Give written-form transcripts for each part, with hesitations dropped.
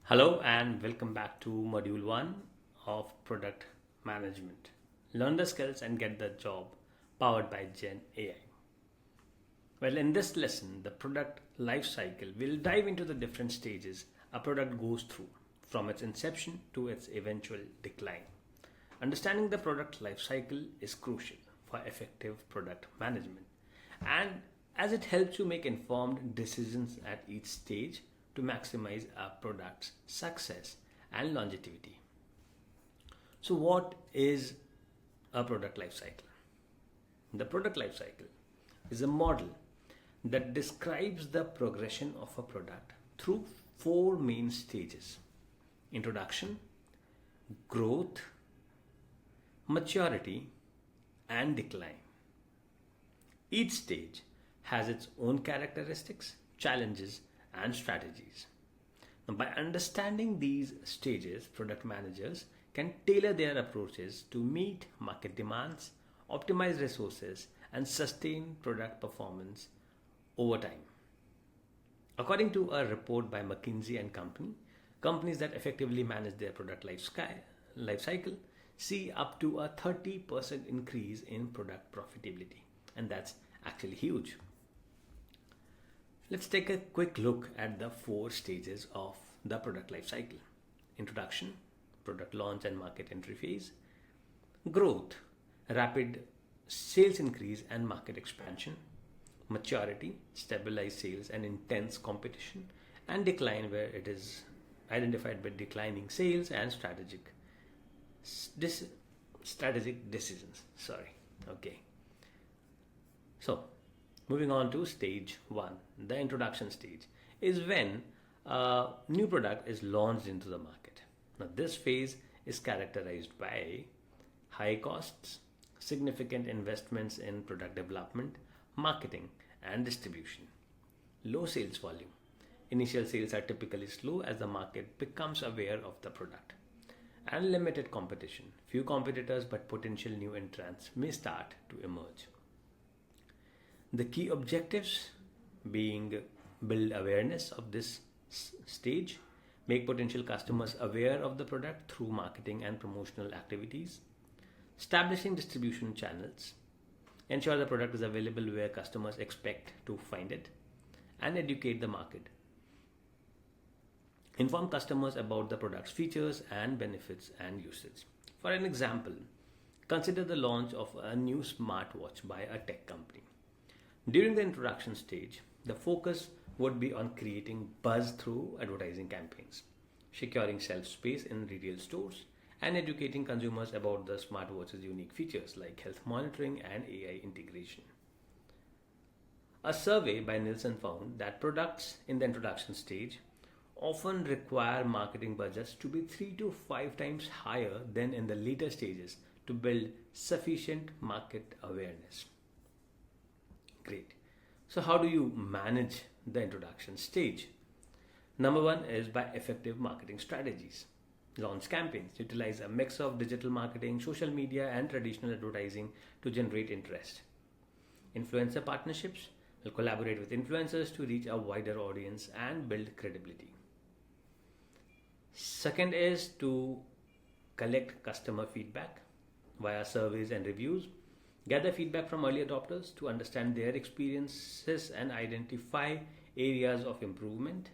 Hello and welcome back to Module 1 of Product Management. Learn the skills and get the job powered by Gen AI. Well, in this lesson, the product life cycle, we'll dive into the different stages a product goes through from its inception to its eventual decline. Understanding the product life cycle is crucial for effective product management, and as it helps you make informed decisions at each stage to maximize a product's success and longevity. So, what is a product life cycle? The product life cycle is a model that describes the progression of a product through four main stages: introduction, growth, maturity, and decline. Each stage has its own characteristics, challenges, and strategies. Now, by understanding these stages, product managers can tailor their approaches to meet market demands, optimize resources, and sustain product performance over time. According to a report by McKinsey and Company, companies that effectively manage their product life cycle see up to a 30% increase in product profitability. And that's actually huge. Let's take a quick look at the four stages of the product life cycle: introduction, product launch and market entry phase; growth, rapid sales increase and market expansion; maturity, stabilized sales and intense competition; and decline, where it is identified by declining sales and strategic decisions. Okay. So, moving on to stage one, the introduction stage is when a new product is launched into the market. Now, this phase is characterized by high costs, significant investments in product development, marketing, and distribution, low sales volume. Initial sales are typically slow as the market becomes aware of the product, and limited competition. Few competitors but potential new entrants may start to emerge. The key objectives being build awareness of this stage, make potential customers aware of the product through marketing and promotional activities, establishing distribution channels, ensure the product is available where customers expect to find it, and educate the market. Inform customers about the product's features and benefits and usage. For an example, consider the launch of a new smartwatch by a tech company. During the introduction stage, the focus would be on creating buzz through advertising campaigns, securing shelf space in retail stores, and educating consumers about the smartwatch's unique features like health monitoring and AI integration. A survey by Nielsen found that products in the introduction stage often require marketing budgets to be 3 to 5 times higher than in the later stages to build sufficient market awareness. Great. So, how do you manage the introduction stage? Number one is by effective marketing strategies. Launch campaigns utilize a mix of digital marketing, social media, and traditional advertising to generate interest. Influencer partnerships will collaborate with influencers to reach a wider audience and build credibility. Second is to collect customer feedback via surveys and reviews. Gather feedback from early adopters to understand their experiences and identify areas of improvement.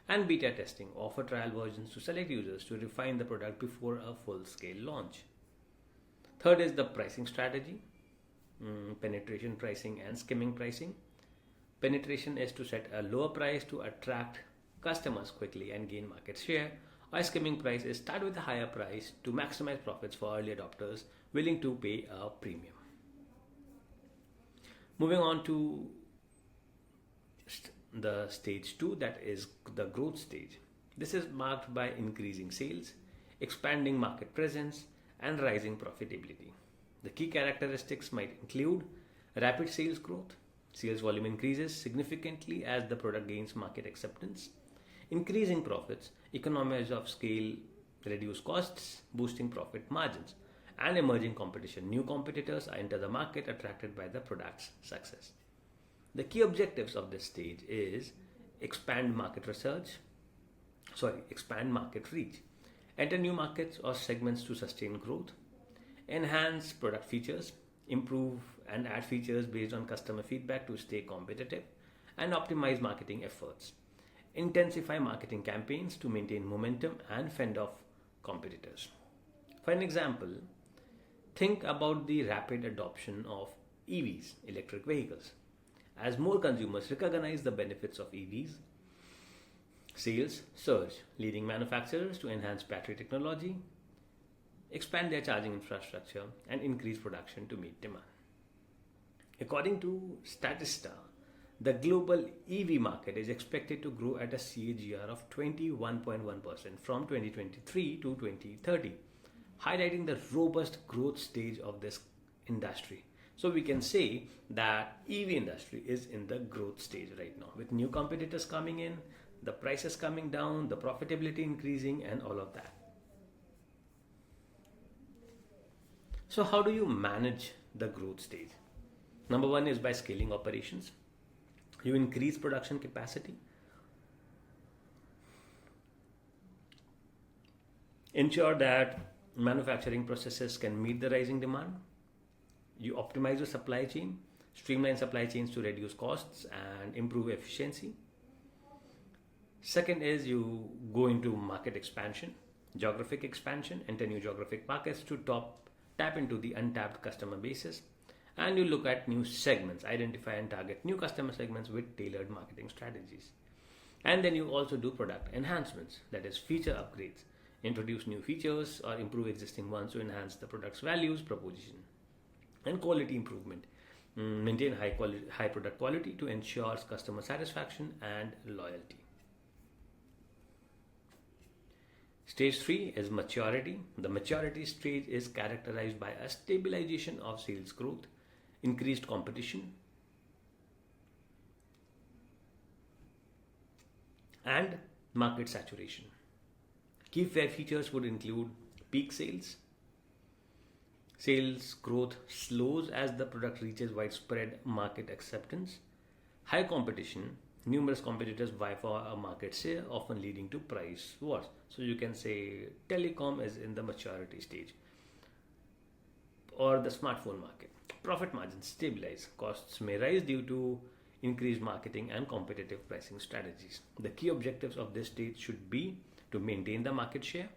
And beta testing. Offer trial versions to select users to refine the product before a full scale launch. Third is the pricing strategy: penetration pricing and skimming pricing. Penetration is to set a lower price to attract customers quickly and gain market share, while skimming price is start with a higher price to maximize profits for early adopters willing to pay a premium. Moving on to the stage 2, that is the growth stage. This is marked by increasing sales, expanding market presence, and rising profitability. The key characteristics might include rapid sales growth. Sales volume increases significantly as the product gains market acceptance. Increasing profits, economies of scale reduce costs, boosting profit margins. And emerging competition. New competitors enter the market attracted by the product's success. The key objectives of this stage is expand market research, Expand market reach, enter new markets or segments to sustain growth, enhance product features, improve and add features based on customer feedback to stay competitive, and optimize marketing efforts. Intensify marketing campaigns to maintain momentum and fend off competitors. For an example, think about the rapid adoption of EVs, electric vehicles. As more consumers recognize the benefits of EVs, sales surge, leading manufacturers to enhance battery technology, expand their charging infrastructure, and increase production to meet demand. According to Statista, the global EV market is expected to grow at a CAGR of 21.1% from 2023 to 2030, highlighting the robust growth stage of this industry. So we can say that EV industry is in the growth stage right now, with new competitors coming in, the prices coming down, the profitability increasing, and all of that. So how do you manage the growth stage? Number one is by scaling operations. You increase production capacity. Ensure that manufacturing processes can meet the rising demand. You optimize your supply chain, streamline supply chains to reduce costs and improve efficiency. Second is you go into market expansion, geographic expansion, enter new geographic markets to tap into the untapped customer bases. And you look at new segments, identify and target new customer segments with tailored marketing strategies. And then you also do product enhancements, that is feature upgrades, introduce new features or improve existing ones to enhance the product's values, proposition, and quality improvement. Maintain high product quality to ensure customer satisfaction and loyalty. Stage 3 is maturity. The maturity stage is characterized by a stabilization of sales growth, increased competition, and market saturation. Key features would include peak sales. Sales growth slows as the product reaches widespread market acceptance. High competition. Numerous competitors vie for a market share, often leading to price wars. So you can say telecom is in the maturity stage. Or the smartphone market. Profit margins stabilize. Costs may rise due to increased marketing and competitive pricing strategies. The key objectives of this stage should be to maintain the market share,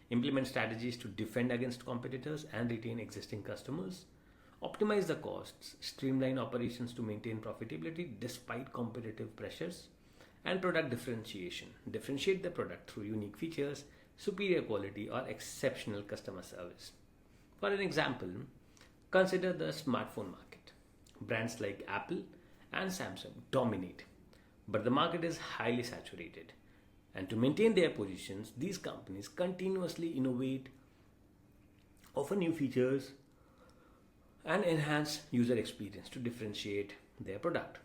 implement strategies to defend against competitors and retain existing customers, optimize the costs, streamline operations to maintain profitability despite competitive pressures, and product differentiation. Differentiate the product through unique features, superior quality, or exceptional customer service. For an example, consider the smartphone market. Brands like Apple and Samsung dominate, but the market is highly saturated. And to maintain their positions, these companies continuously innovate, offer new features, and enhance user experience to differentiate their product.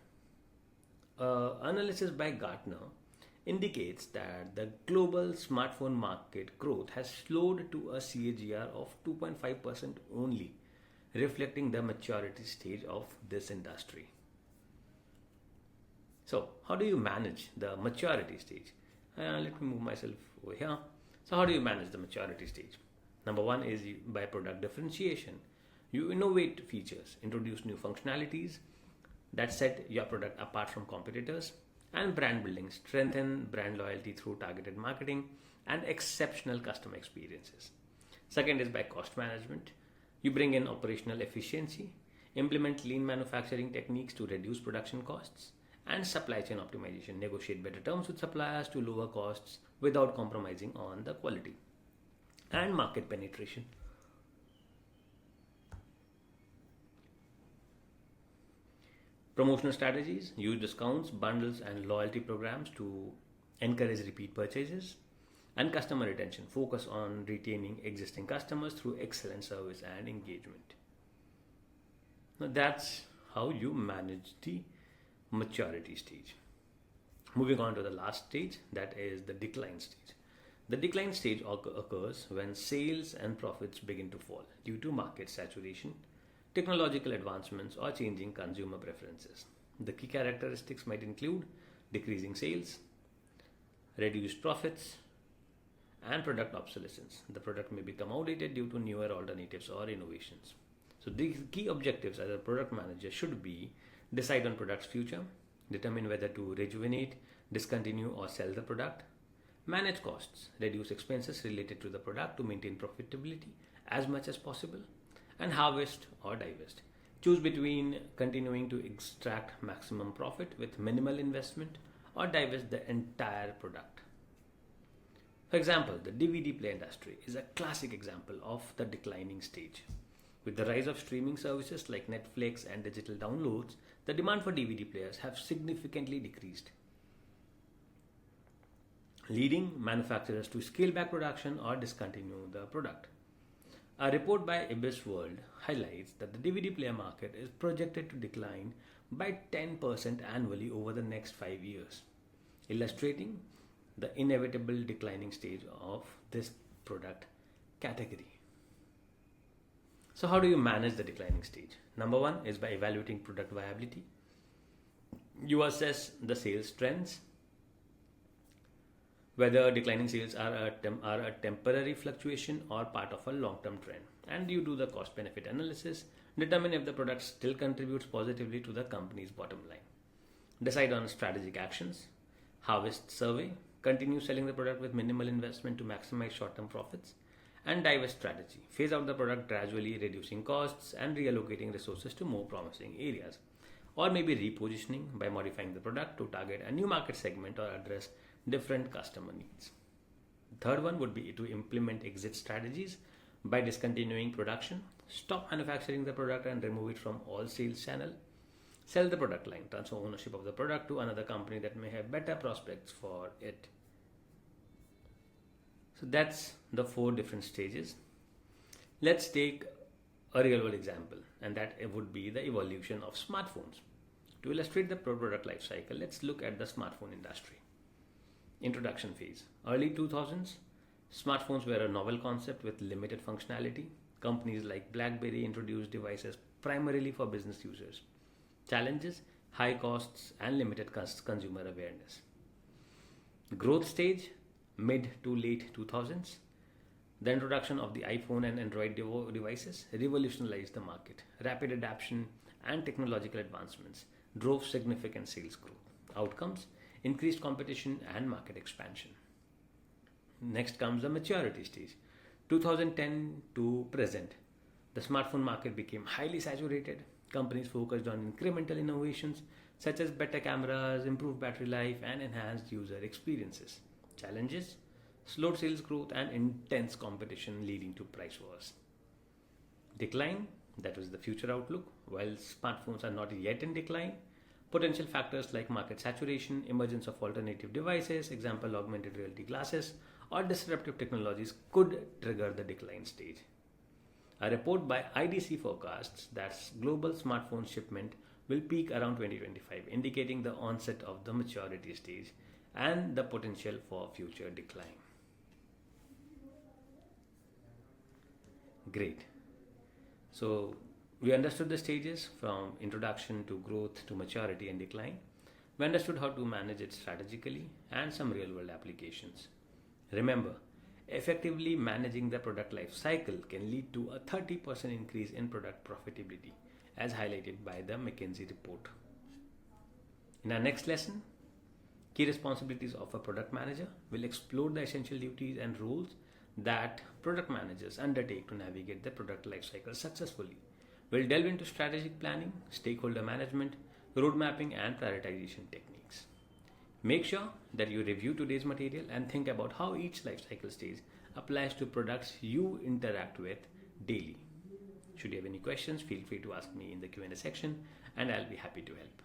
Analysis by Gartner indicates that the global smartphone market growth has slowed to a CAGR of 2.5% only, reflecting the maturity stage of this industry. So, how do you manage the maturity stage? Let me move myself over here. So, how do you manage the maturity stage? Number one is by product differentiation. You innovate features, introduce new functionalities that set your product apart from competitors, and brand building, strengthen brand loyalty through targeted marketing and exceptional customer experiences. Second is by cost management. You bring in operational efficiency, implement lean manufacturing techniques to reduce production costs, and supply chain optimization. Negotiate better terms with suppliers to lower costs without compromising on the quality. And market penetration. Promotional strategies. Use discounts, bundles, and loyalty programs to encourage repeat purchases. And customer retention. Focus on retaining existing customers through excellent service and engagement. Now that's how you manage the maturity stage. Moving on to the last stage, that is the decline stage. The decline stage occurs when sales and profits begin to fall due to market saturation, technological advancements, or changing consumer preferences. The key characteristics might include decreasing sales, reduced profits, and product obsolescence. The product may become outdated due to newer alternatives or innovations. So the key objectives as a product manager should be: decide on product's future, determine whether to rejuvenate, discontinue or sell the product, manage costs, reduce expenses related to the product to maintain profitability as much as possible, and harvest or divest. Choose between continuing to extract maximum profit with minimal investment or divest the entire product. For example, the DVD player industry is a classic example of the declining stage. With the rise of streaming services like Netflix and digital downloads, the demand for DVD players have significantly decreased, leading manufacturers to scale back production or discontinue the product. A report by Ibis World highlights that the DVD player market is projected to decline by 10% annually over the next 5 years, illustrating the inevitable declining stage of this product category. So how do you manage the declining stage? Number one is by evaluating product viability. You assess the sales trends, whether declining sales are a temporary fluctuation or part of a long-term trend. And you do the cost-benefit analysis, determine if the product still contributes positively to the company's bottom line. Decide on strategic actions, harvest survey, continue selling the product with minimal investment to maximize short-term profits, and divest strategy. Phase out the product gradually, reducing costs and reallocating resources to more promising areas. Or maybe repositioning by modifying the product to target a new market segment or address different customer needs. Third one would be to implement exit strategies by discontinuing production, stop manufacturing the product and remove it from all sales channel, sell the product line, transfer ownership of the product to another company that may have better prospects for it. So that's the 4 different stages. Let's take a real world example, and that would be the evolution of smartphones. To illustrate the product life cycle, let's look at the smartphone industry. Introduction phase. Early 2000s, smartphones were a novel concept with limited functionality. Companies like BlackBerry introduced devices primarily for business users. Challenges: high costs and limited consumer awareness. Growth stage, mid to late 2000s. The introduction of the iPhone and Android devices revolutionized the market. Rapid adoption and technological advancements drove significant sales growth. Outcomes: increased competition and market expansion. Next comes the maturity stage. 2010 to present, the smartphone market became highly saturated. Companies focused on incremental innovations such as better cameras, improved battery life, and enhanced user experiences. Challenges: slowed sales growth and intense competition leading to price wars. Decline, that was the future outlook. While smartphones are not yet in decline, potential factors like market saturation, emergence of alternative devices, example augmented reality glasses, or disruptive technologies could trigger the decline stage. A report by IDC forecasts that global smartphone shipment will peak around 2025, indicating the onset of the maturity stage and the potential for future decline. Great. So we understood the stages from introduction to growth to maturity and decline. We understood how to manage it strategically and some real world applications. Remember, effectively managing the product life cycle can lead to a 30% increase in product profitability, as highlighted by the McKinsey report. In our next lesson, key responsibilities of a product manager, will explore the essential duties and roles that product managers undertake to navigate the product life cycle successfully. We'll delve into strategic planning, stakeholder management, road mapping, and prioritization techniques. Make sure that you review today's material and think about how each life cycle stage applies to products you interact with daily. Should you have any questions, feel free to ask me in the Q&A section and I'll be happy to help.